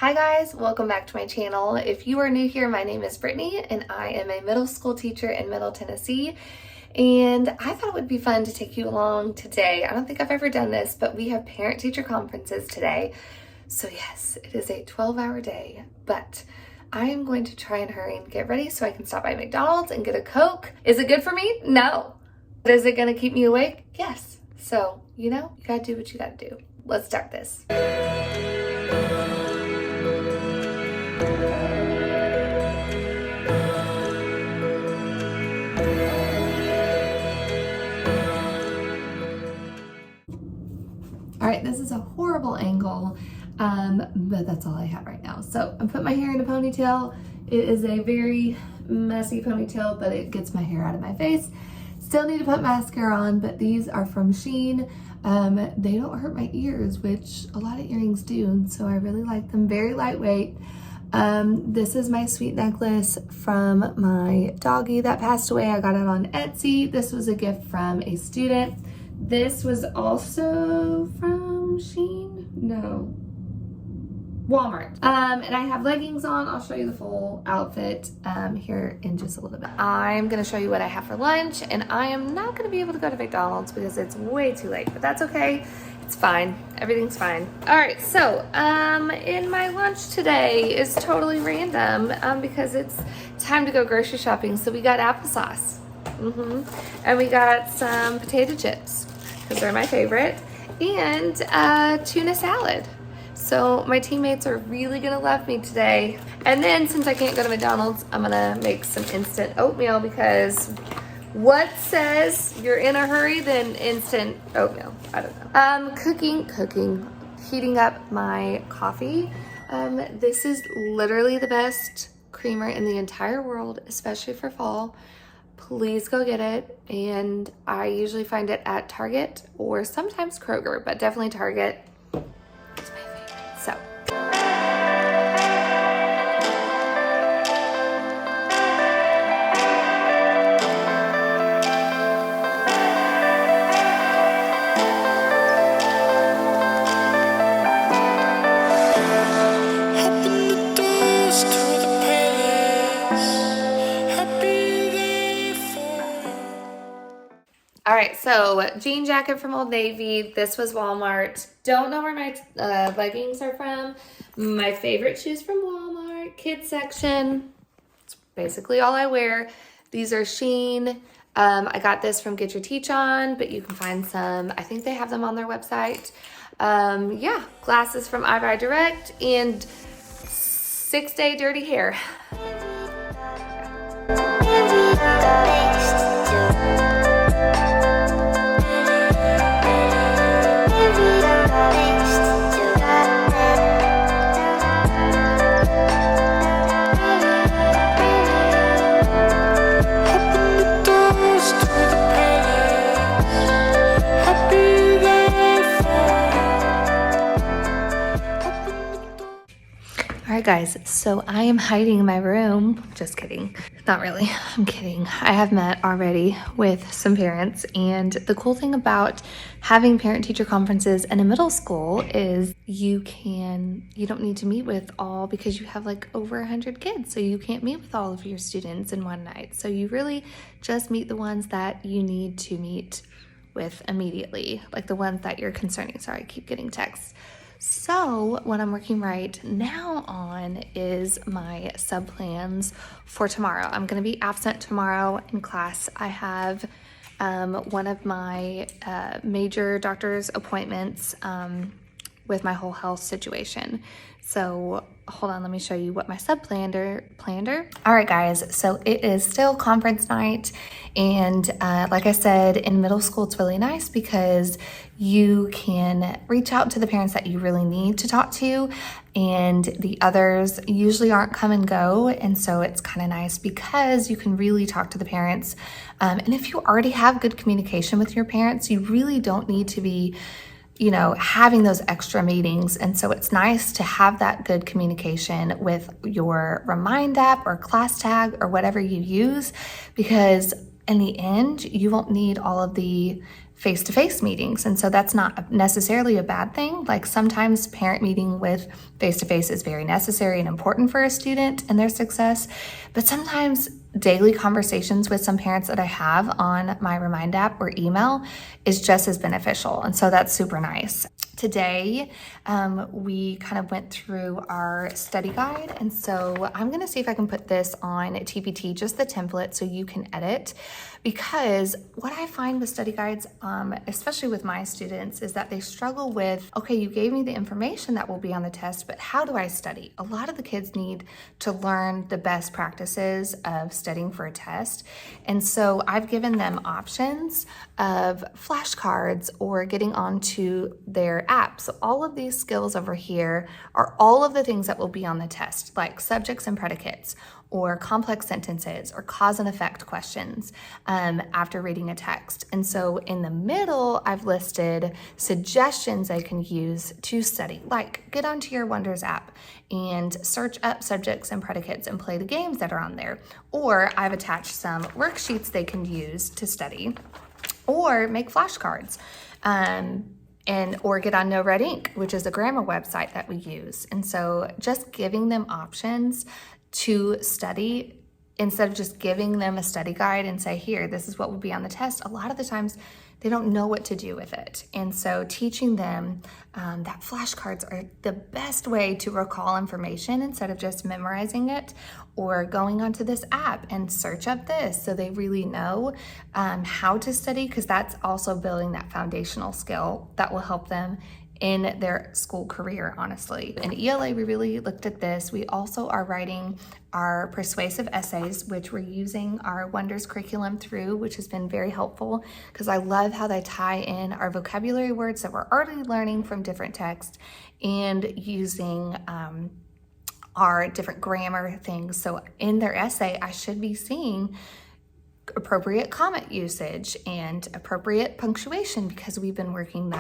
Hi guys, welcome back to my channel. If you are new here, my name is Brittany and I am a middle school teacher in Middle Tennessee. And I thought it would be fun to take you along today. I don't think I've ever done this, but we have parent-teacher conferences today. So yes, it is a 12-hour day, but I am going to try and hurry and get ready so I can stop by McDonald's and get a Coke. Is it good for me? No. But is it gonna keep me awake? Yes. So, you gotta do what you gotta do. Let's start this. All right, this is a horrible angle, but that's all I have right now. So I'm putting my hair in a ponytail. It is a very messy ponytail, but it gets my hair out of my face. Still need to put mascara on, but these are from Shein. They don't hurt my ears, which a lot of earrings do, so I really like them. Very lightweight. This is my sweet necklace from my doggy that passed away. I got it on Etsy. This was a gift from a student. This was also from Shein? No. Walmart. And I have leggings on. I'll show you the full outfit here in just a little bit. I'm gonna show you what I have for lunch, and I am not gonna be able to go to McDonald's because it's way too late, but that's okay. It's fine. Everything's fine. All right, so in my lunch today is totally random because it's time to go grocery shopping. So we got applesauce. And we got some potato chips because they're my favorite, and tuna salad. So my teammates are really gonna love me today. And then since I can't go to McDonald's, I'm gonna make some instant oatmeal because what says you're in a hurry than instant oatmeal? I don't know. Cooking, heating up my coffee. This is literally the best creamer in the entire world, especially for fall. Please go get it. And I usually find it at Target or sometimes Kroger, but definitely Target. It's my favorite. So. All right, so jean jacket from Old Navy. This was Walmart. Don't know where my leggings are from. My favorite shoes from Walmart, kids section. It's basically all I wear. These are Shein. I got this from Get Your Teach On, but you can find some. I think they have them on their website. Yeah, glasses from I Buy Direct, and 6-day dirty hair. Alright guys, so I am hiding in my room. Just kidding. Not really. I'm kidding. I have met already with some parents, and the cool thing about having parent-teacher conferences in a middle school is you don't need to meet with all, because you have like over 100 kids, so you can't meet with all of your students in one night. So you really just meet the ones that you need to meet with immediately, like the ones that you're concerning. Sorry, I keep getting texts. So what I'm working right now on is my sub plans for tomorrow. I'm going to be absent tomorrow in class. I have one of my major doctor's appointments with my whole health situation. So hold on, let me show you what my sub planned. All right guys, so it is still conference night, and like I said, in middle school it's really nice because you can reach out to the parents that you really need to talk to, and the others usually aren't come and go, and so it's kind of nice because you can really talk to the parents. And if you already have good communication with your parents, you really don't need to be having those extra meetings. And so it's nice to have that good communication with your Remind app or Class Tag or whatever you use, because in the end, you won't need all of the face-to-face meetings. And so that's not necessarily a bad thing. Like sometimes parent meeting with face-to-face is very necessary and important for a student and their success. But sometimes daily conversations with some parents that I have on my Remind app or email is just as beneficial. And so that's super nice. Today, we kind of went through our study guide. And so I'm going to see if I can put this on TPT, just the template, so you can edit. Because what I find with study guides, especially with my students, is that they struggle with, okay, you gave me the information that will be on the test, but how do I study? A lot of the kids need to learn the best practices of studying for a test. And so I've given them options of flashcards or getting onto their app. So all of these skills over here are all of the things that will be on the test, like subjects and predicates, or complex sentences, or cause and effect questions after reading a text. And so in the middle, I've listed suggestions they can use to study, like get onto your Wonders app and search up subjects and predicates and play the games that are on there. Or I've attached some worksheets they can use to study, or make flashcards. Or get on No Red Ink, which is a grammar website that we use. And so just giving them options to study instead of just giving them a study guide and say, here, this is what will be on the test. A lot of the times they don't know what to do with it. And so teaching them that flashcards are the best way to recall information instead of just memorizing it or going onto this app and search up this, so they really know how to study, because that's also building that foundational skill that will help them in their school career, honestly. In ELA, we really looked at this. We also are writing our persuasive essays, which we're using our Wonders curriculum through, which has been very helpful, because I love how they tie in our vocabulary words that we're already learning from different texts and using our different grammar things. So in their essay, I should be seeing appropriate comment usage and appropriate punctuation, because we've been working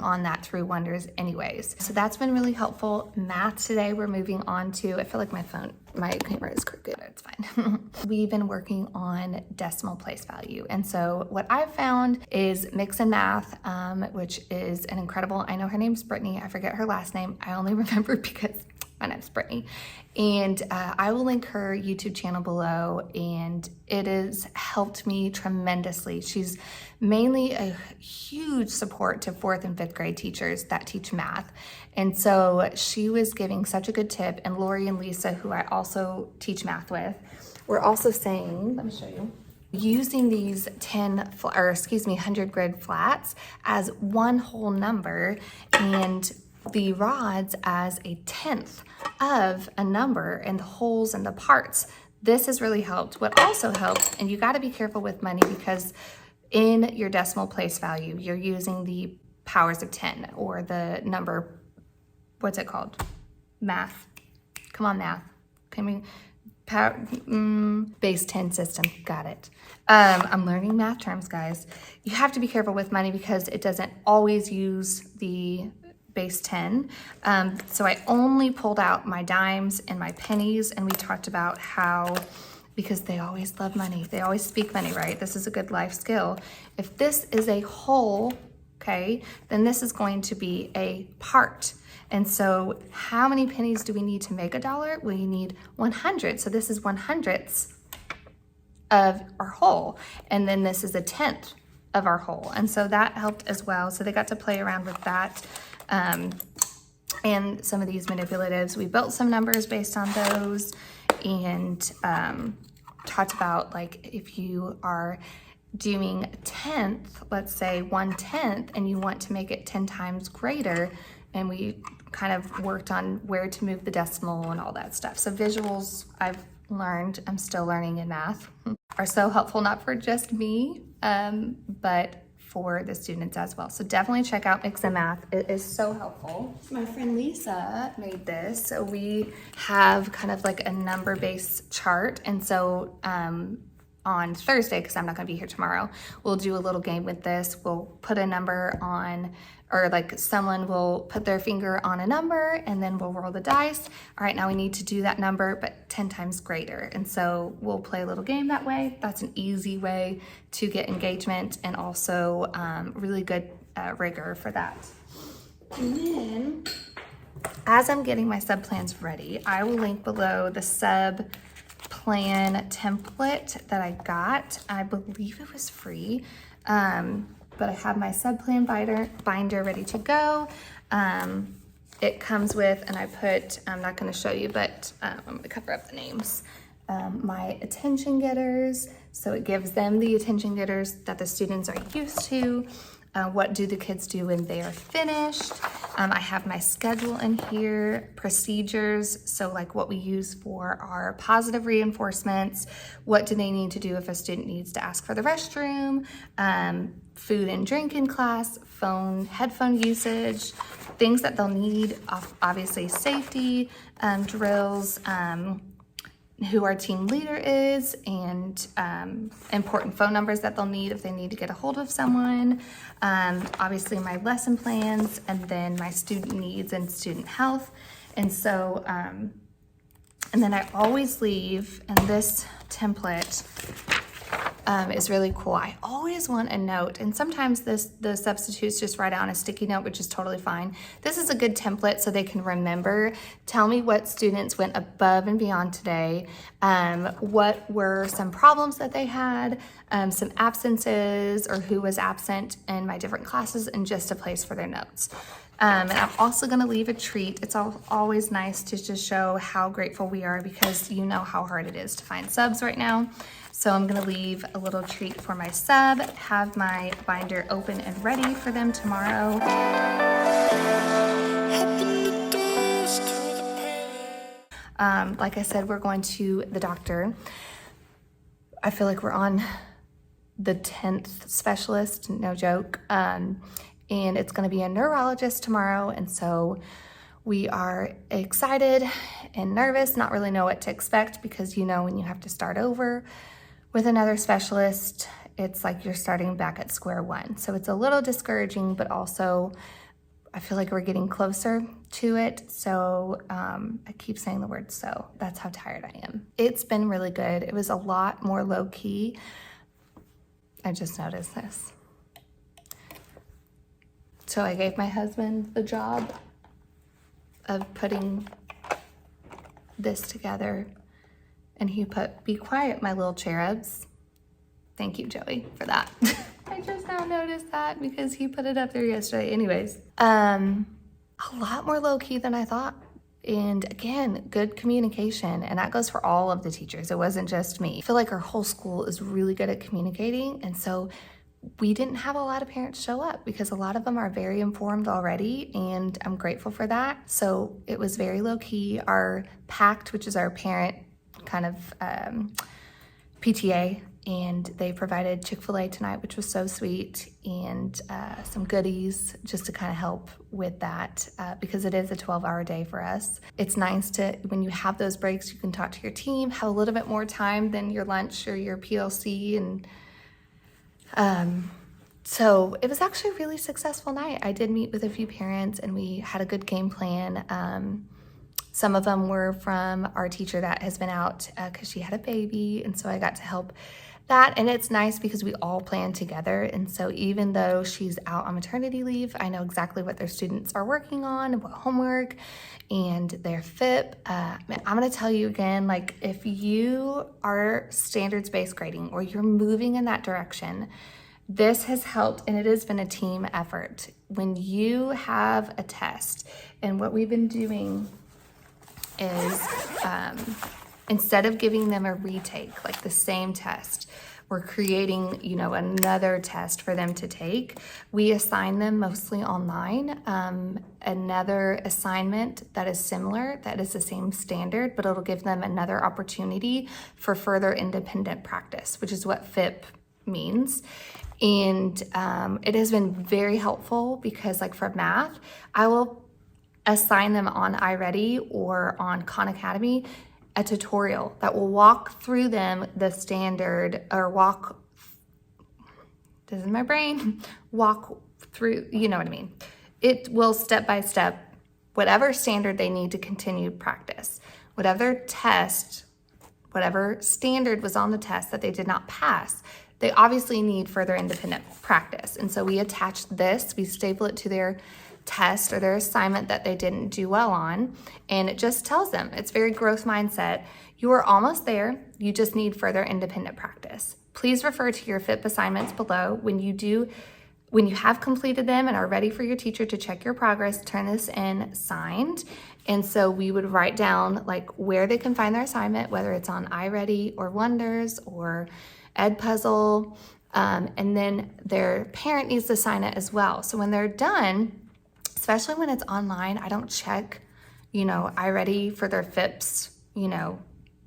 on that through Wonders anyways. So that's been really helpful. Math today, we're moving on to, I feel like my camera is crooked, it's fine. We've been working on decimal place value. And so what I've found is Mix and Math, which is an incredible, I know her name's Brittany, I forget her last name. I only remember because my name's Brittany. And I will link her YouTube channel below, and it has helped me tremendously. She's mainly a huge support to 4th and 5th grade teachers that teach math. And so she was giving such a good tip, and Lori and Lisa, who I also teach math with, were also saying, let me show you, using these 100 grid flats as one whole number and the rods as a 1/10 of a number, and the holes and the parts. This has really helped. What also helps, and you got to be careful with money, because in your decimal place value, you're using the powers of 10, or the number, what's it called? Math. Come on, math. Base 10 system. Got it. I'm learning math terms, guys. You have to be careful with money, because it doesn't always use the base 10. So I only pulled out my dimes and my pennies, and we talked about how, because they always love money, they always speak money, right? This is a good life skill. If this is a whole, okay, then this is going to be a part. And so how many pennies do we need to make $1? We need 100. So this is 1/100ths of our whole. And then this is a 1/10 of our whole. And so that helped as well. So they got to play around with that. And some of these manipulatives, we built some numbers based on those, and talked about, like, if you are doing 1/10, let's say 1/10, and you want to make it 10 times greater, and we kind of worked on where to move the decimal and all that stuff. So visuals, I've learned, I'm still learning in math, are so helpful, not for just me, but for the students as well. So definitely check out Mix and Math. It is so helpful. My friend Lisa made this. So we have kind of like a number-based chart. And so on Thursday, because I'm not gonna be here tomorrow, we'll do a little game with this. We'll put a number on, or like someone will put their finger on a number and then we'll roll the dice. All right, now we need to do that number, but 10 times greater. And so we'll play a little game that way. That's an easy way to get engagement and also really good rigor for that. And then, as I'm getting my sub plans ready, I will link below the sub plan template that I got. I believe it was free, but I have my sub plan binder ready to go. It comes with, and I put, I'm not going to show you, but I'm going to cover up the names. My attention getters, so it gives them the attention getters that the students are used to. What do the kids do when they are finished? I have my schedule in here, procedures, so like what we use for our positive reinforcements, what do they need to do if a student needs to ask for the restroom, food and drink in class, headphone usage, things that they'll need, obviously safety, drills, who our team leader is, and important phone numbers that they'll need if they need to get a hold of someone. Obviously my lesson plans, and then my student needs and student health. And so, and then I always leave, and this template is really cool. I always want a note, and sometimes the substitutes just write out a sticky note, which is totally fine. This is a good template so they can remember. Tell me what students went above and beyond today. What were some problems that they had, some absences, or who was absent in my different classes, and just a place for their notes. And I'm also gonna leave a treat. It's always nice to just show how grateful we are, because you know how hard it is to find subs right now. So I'm gonna leave a little treat for my sub, have my binder open and ready for them tomorrow. Like I said, we're going to the doctor. I feel like we're on the 10th specialist, no joke. And it's gonna be a neurologist tomorrow. And so we are excited and nervous, not really know what to expect, because you know when you have to start over with another specialist, it's like you're starting back at square one. So it's a little discouraging, but also I feel like we're getting closer to it. So I keep saying the word so. That's how tired I am. It's been really good. It was a lot more low key. I just noticed this. So I gave my husband the job of putting this together, and he put, "Be quiet, my little cherubs." Thank you, Joey, for that. I just now noticed that because he put it up there yesterday. Anyways, a lot more low-key than I thought. And again, good communication. And that goes for all of the teachers. It wasn't just me. I feel like our whole school is really good at communicating. And so we didn't have a lot of parents show up, because a lot of them are very informed already, and I'm grateful for that. So it was very low-key. Our PACT, which is our parent kind of PTA, and they provided Chick-fil-A tonight, which was so sweet, and some goodies just to kind of help with that, because it is a 12-hour day for us. It's nice to, when you have those breaks, you can talk to your team, have a little bit more time than your lunch or your PLC, and so it was actually a really successful night. I did meet with a few parents, and we had a good game plan. Some of them were from our teacher that has been out because she had a baby, and so I got to help that. And it's nice because we all plan together, and so even though she's out on maternity leave, I know exactly what their students are working on and what homework and their FIP. I'm gonna tell you again, like, if you are standards-based grading or you're moving in that direction, this has helped, and it has been a team effort. When you have a test, and what we've been doing is instead of giving them a retake, like the same test, we're creating, you know, another test for them to take. We assign them mostly online. Another assignment that is similar, that is the same standard, but it'll give them another opportunity for further independent practice, which is what FIP means. And it has been very helpful, because like for math, I will assign them on iReady or on Khan Academy a tutorial that will walk through them the standard, or this is my brain, walk through, you know what I mean. It will step by step, whatever standard they need to continue practice, whatever test, whatever standard was on the test that they did not pass, they obviously need further independent practice. And so we attach this, we staple it to their test or their assignment that they didn't do well on, and it just tells them, it's very growth mindset. You are almost there, you just need further independent practice. Please refer to your FIP assignments below. When you have completed them and are ready for your teacher to check your progress, turn this in signed. And so we would write down like where they can find their assignment, whether it's on iReady or Wonders or Edpuzzle, and then their parent needs to sign it as well. So when they're done, especially when it's online, I don't check, iReady for their FIPs,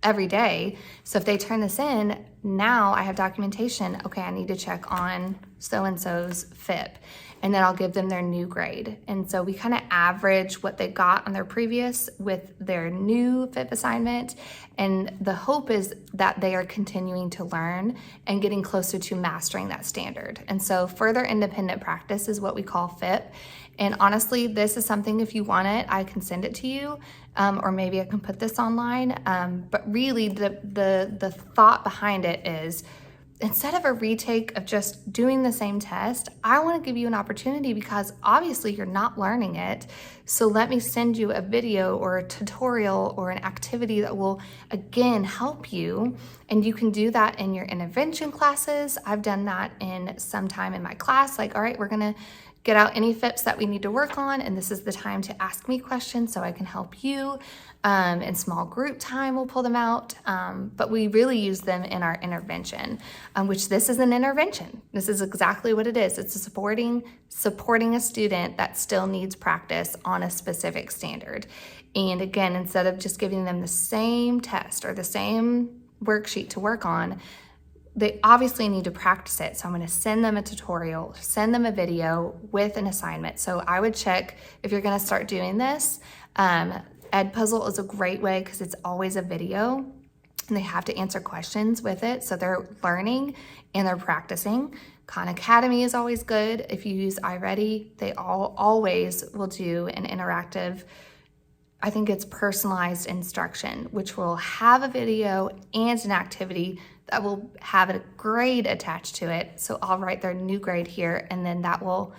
every day. So if they turn this in, now I have documentation. Okay, I need to check on so-and-so's FIP, and then I'll give them their new grade. And so we kind of average what they got on their previous with their new FIP assignment. And the hope is that they are continuing to learn and getting closer to mastering that standard. And so further independent practice is what we call FIP. And honestly, this is something, if you want it, I can send it to you, or maybe I can put this online. But really the thought behind it is, instead of a retake of just doing the same test, I want to give you an opportunity, because obviously you're not learning it. So let me send you a video or a tutorial or an activity that will, again, help you. And you can do that in your intervention classes. I've done that in some time in my class, like, all right, we're going to get out any FIPs that we need to work on, and this is the time to ask me questions so I can help you. In small group time, we'll pull them out, but we really use them in our intervention, which this is an intervention. This is exactly what it is. It's supporting a student that still needs practice on a specific standard. And again, instead of just giving them the same test or the same worksheet to work on, they obviously need to practice it. So I'm going to send them a tutorial, send them a video with an assignment. So I would check if you're going to start doing this. Edpuzzle is a great way because it's always a video and they have to answer questions with it. So they're learning and they're practicing. Khan Academy is always good. If you use iReady, they always will do an interactive, I think it's personalized instruction, which will have a video and an activity that will have a grade attached to it. So I'll write their new grade here, and then that will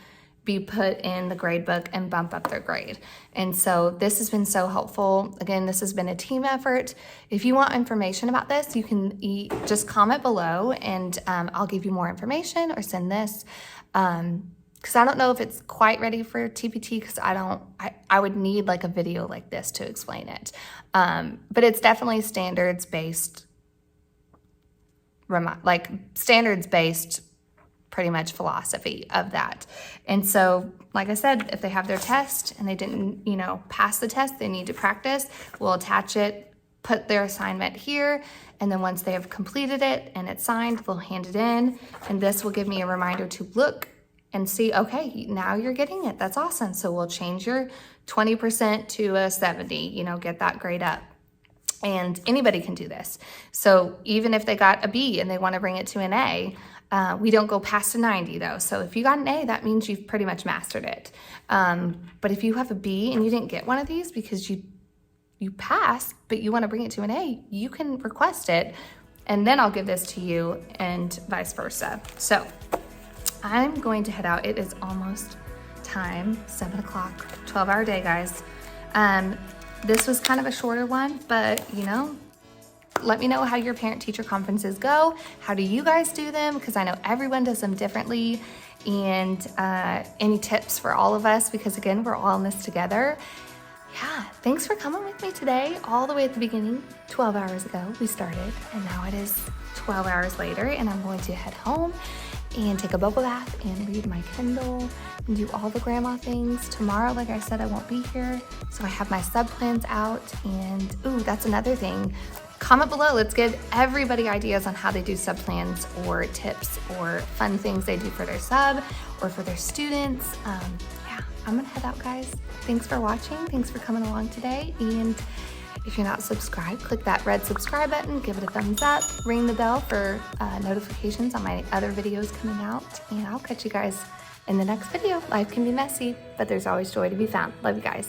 be put in the grade book and bump up their grade. And so this has been so helpful. Again, this has been a team effort. If you want information about this, you can just comment below, and I'll give you more information or send this. Because I don't know if it's quite ready for TPT, because I would need like a video like this to explain it. But it's definitely standards-based pretty much philosophy of that. And so, like I said, if they have their test and they didn't, pass the test, they need to practice, we'll attach it, put their assignment here, and then once they have completed it and it's signed, they'll hand it in, and this will give me a reminder to look and see, okay, now you're getting it. That's awesome. So we'll change your 20% to a 70, get that grade up. And anybody can do this. So even if they got a B and they want to bring it to an A, we don't go past a 90 though. So if you got an A, that means you've pretty much mastered it. But if you have a B and you didn't get one of these because you passed, but you want to bring it to an A, you can request it, and then I'll give this to you, and vice versa. So I'm going to head out. It is almost time, 7 o'clock, 12-hour day, guys. This was kind of a shorter one, but let me know how your parent-teacher conferences go. How do you guys do them? Because I know everyone does them differently. And any tips for all of us, because again, we're all in this together. Yeah, thanks for coming with me today. All the way at the beginning, 12 hours ago, we started, and now it is 12 hours later, and I'm going to head home and take a bubble bath and read my Kindle and do all the grandma things. Tomorrow, like I said, I won't be here, so I have my sub plans out. And ooh, that's another thing. Comment below, let's give everybody ideas on how they do sub plans or tips or fun things they do for their sub or for their students. Yeah, I'm gonna head out, guys. Thanks for watching. Thanks for coming along today. And If you're not subscribed, click that red subscribe button, give it a thumbs up, ring the bell for notifications on my other videos coming out, and I'll catch you guys in the next video. Life can be messy, but there's always joy to be found. Love you guys.